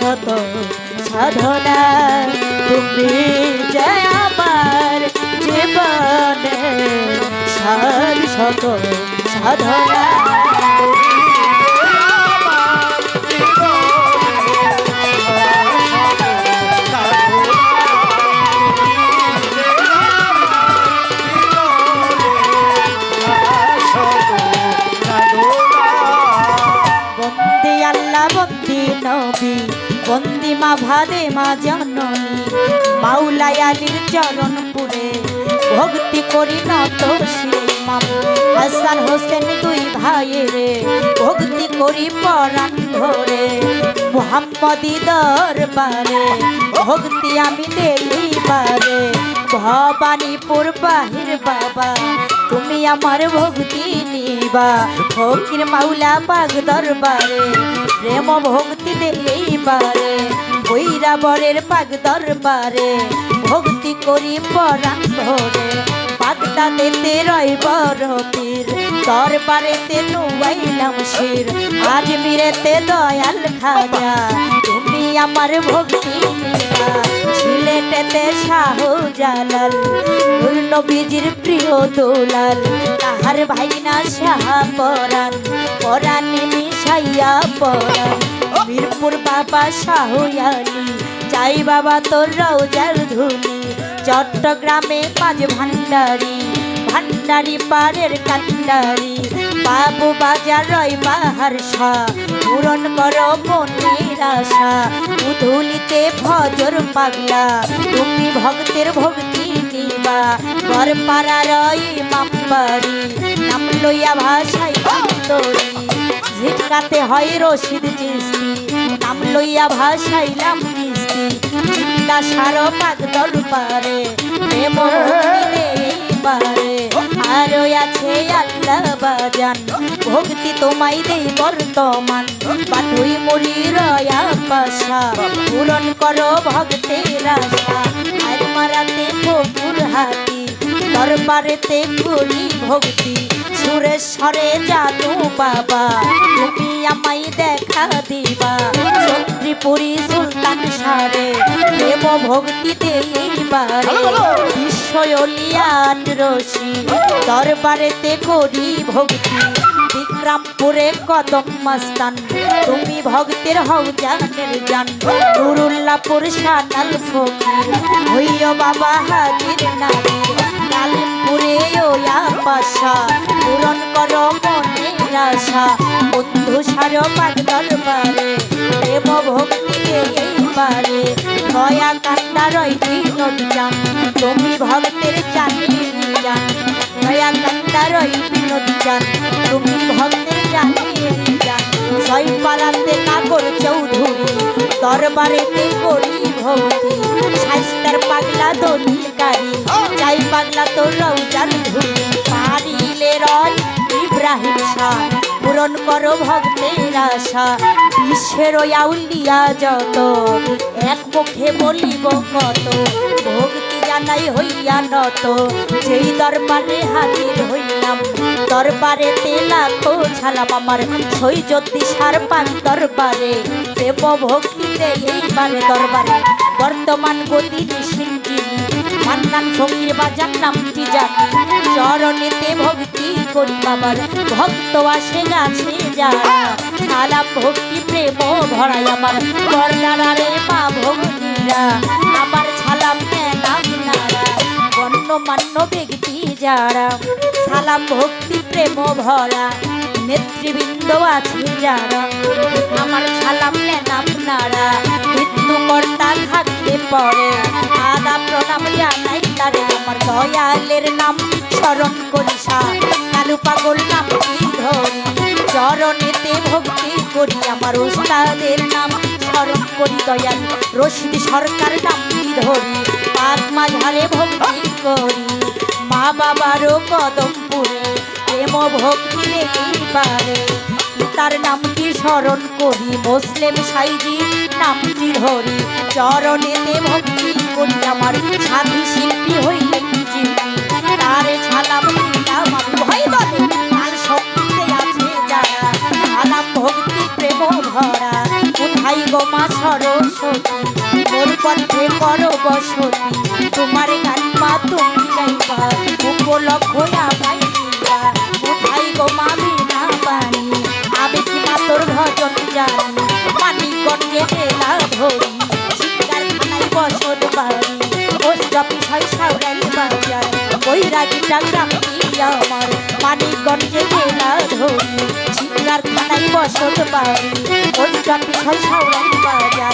শত সাধনা তুমি যে আমার জীবনে সার শত সাধনা বন্দি মা ভাদে মা জননী মাওলাই আলীর চরণপুরে ভক্তি করি নত শিরমাম হাসান হোসেন দুই ভাইয়েরে ভক্তি করি পরাণ ধরে মুহাম্মদি দরবারে ভক্তি আমি দেইবারে ভবানীপুর বাহির বাবা তুমি আমার ভক্তি নিবা ফকির মাওলা পাক দরবারে প্রেম ভক্তি দেইবারে বৈরাবরের পাক দরবারে ভক্তি করি পরাণ ধরে বাগদাদেতে রইব রতির দরবারেতে নুয়াইলাম শির আজমিরেতে দয়াল খাজা তুমি আমার ভক্তি নিবা সিলেটেতে শাহ জালাল নূর নবীজির প্রিয় দুলাল তাহার ভাইনা শাহ পরাণ পরাণে মিশাইয়া পরাণ মিরপুর বাবা শাহ আলী চাই বাবা তোর রওজার ধুলি চট্টগ্রামে পাঁচ ভান্ডারি ভান্ডারি পাড়ের কান্ডারি বাবু বাজার রয় বাহার শাহ পূরণ করো মনের আশা উধুলিতে ভজর পাগলা তুমি ভক্তের ভক্তি নিবা বরপাড়া রয় মামবাড়ি নাম লইয়া ভাষাই অন্তরি ঝিটকাতে হয় রশিদ চিস্তি নাম লইয়া ভাষাইলাম মিস্তি চিন্তা সারো পাক দরবারে প্রেম পারে আরো আছে আল্লাহ বাজান ভক্তি তোমায় দেই বর্তমান পাঠুই মুড়ি রয়া পাশা পূরণ করো ভক্তের আশা আর মারাতে ফকুর হাতি দরবারেতে করি ভক্তি সুরেশ্বরে জানু বাবা তুমি আমায় দেখা দিবা চন্দ্রীপুরী সুলতান সারে প্রেম ভক্তি দেইবারে বিশ্বলিয়ান রশি দরবারেতে করি ভক্তি বিক্রমপুরে কদম মস্তান তুমি ভক্তের হও জানের জান নুরুল্লাহপুর শানাল ফকির হইও বাবা হাজির নারী কালিমপুরে ওয়া পাশা পূরণ করো মনের আশা বন্ধু সারো পাক দরবারে প্রেম ভক্তি দেইবারে দয়া কান্না রয় বিনোদ জান তুমি ভক্তের জানিয়ে জান দয়া কান্না রয় বিনোদ জান তুমি ভক্তের জানিয়ে জান ছয় পাড়াতে কাকর চৌধুরী দরবারেতে করি ভক্তি শাস্তার পাগলা দলিলকারী চাই পাগলা তোর রওজার ধুলি পারিলে রয় ইব্রাহিম শাহ পূরণ করো ভক্তের আশা বিশ্বের আউলিয়া যত এক মুখে বলিব কত ভক্তি জানাই হইয়া নত যেই দরবারে হাজির হইলাম দরবারেতে লাখো ছালাম আমার সৈযদ্দি সার পাক দরবারে প্রেম ভক্তিতে এইবারে দরবারে বর্তমান গতি সিংজিনী মান্নান ফকির বাজার নামটি জানি চরণেতে ভক্তি করি বাবার ভক্ত আসে গাছে যারা সালাম ভক্তি প্রেম ভরাই আমার বর্ণারে মা ভক্তিরা আমার ছালাম নাম নারা গণ্যমান্য ব্যক্তি যারা সালাম ভক্তি প্রেম ভরা নেতৃবৃন্দ আছে যারা আমার সালাম নেন আপনারা মৃত্যুকর্তা থাকতে পরে আদা প্রণাম জানাই তারে আমার দয়ালের নাম স্মরণ করি কালু পাগল নাম ধরি চরণেতে ভক্তি করি আমার ওস্তাদের নাম স্মরণ করি দয়াল রশিদ সরকার নামটি ধরি পাক মাঝারে ভক্তি করি মা বাবারও কদমপুরে প্রেম ভক্তি লেগেবারে তার নামটি স্মরণ করি মুসলিম সাইজি নামটি ধরি চরণেতে ভক্তি করি আমার সাধু শিল্পী হইলেন জীবী তারে ছালাম দিলাম আমি ভয় বলে তার শক্তিতে আছে যারা ছালাম ভক্তি প্রেম ভরা কোথায় গো মা সরস্বতী মোর পথে করো বসতি তোমার গান মা তুমি গাইবা উপলক্ষ আমায় দিবা কোথায় গো মা বিনা বাণী আমি কি মা তোর ভজন জানি মানিকগঞ্জে জেলা ধরি শিকার খানায় বসত বাড়ি পোস্ট অফিস হয় সাউরাইল বাজার ওই রাগিটা গ্রামটি আমার মানিকগঞ্জে জেলা ধরি শিকার খানায় বসত বাড়ি পোস্ট অফিস হয় সাউরাইল বাজার